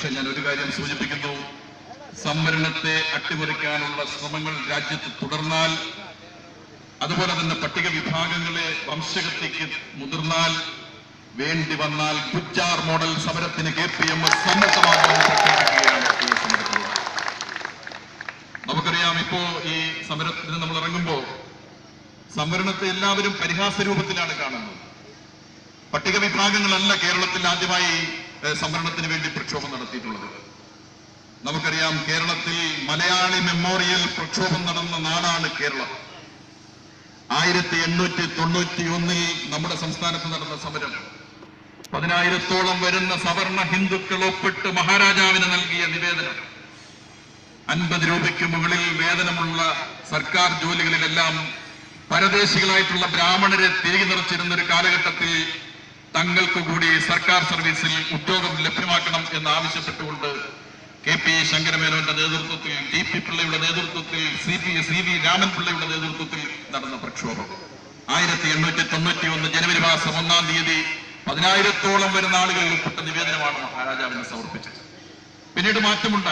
പക്ഷെ ഞാൻ ഒരു കാര്യം സൂചിപ്പിക്കുന്നു, സംവരണത്തെ അട്ടിമറിക്കാനുള്ള ശ്രമങ്ങൾ രാജ്യത്ത് തുടർന്നാൽ, അതുപോലെ തന്നെ പട്ടിക വിഭാഗങ്ങളെ വംശഹത്യക്ക് മുതിർന്നാൽ, വേണ്ടി വന്നാൽ ഗുജ്ജാർ മോഡൽ സമരത്തിന് KPMS സന്നദ്ധമാകുമെന്ന് പ്രഖ്യാപിക്കുകയാണ്. നമുക്കറിയാം, ഇപ്പോ ഈ സമരത്തിന് നമ്മൾ ഇറങ്ങുമ്പോ സംവരണത്തെ എല്ലാവരും പരിഹാസ രൂപത്തിലാണ് കാണുന്നത്. പട്ടിക വിഭാഗങ്ങളല്ല കേരളത്തിൽ ആദ്യമായി സംവരണത്തിന് വേണ്ടി പ്രക്ഷോഭം നടത്തിയിട്ടുള്ളത്. നമുക്കറിയാം, കേരളത്തിൽ മലയാളി മെമ്മോറിയൽ പ്രക്ഷോഭം നടന്ന നാടാണ് കേരളം. 1891 നമ്മുടെ സംസ്ഥാനത്ത് നടന്ന സമരം 10,000-ഓളം വരുന്ന സവർണ ഹിന്ദുക്കൾ ഒപ്പിട്ട് മഹാരാജാവിന് നൽകിയ നിവേദനം. 50 രൂപയ്ക്ക് മുകളിൽ വേതനമുള്ള സർക്കാർ ജോലികളിലെല്ലാം പരദേശികളായിട്ടുള്ള ബ്രാഹ്മണരെ തിരികെ നിറച്ചിരുന്ന ഒരു കാലഘട്ടത്തിൽ തങ്ങൾക്ക് കൂടി സർക്കാർ സർവീസിൽ ഉദ്യോഗം ലഭ്യമാക്കണം എന്നാവശ്യപ്പെട്ടുകൊണ്ട് KP ശങ്കരമേനോന്റെ നേതൃത്വത്തിൽ, TP പിള്ളയുടെ നേതൃത്വത്തിൽ, CV രാമൻപിള്ളയുടെ നേതൃത്വത്തിൽ നടന്ന പ്രക്ഷോഭം 1891 ജനുവരി മാസം 1-ാം തീയതി 10,000-ഓളം വരുന്ന ആളുകൾ ഒപ്പിട്ട നിവേദനമാണ് മഹാരാജാവിന് സമർപ്പിച്ചത്. പിന്നീട് മാറ്റമുണ്ടായി.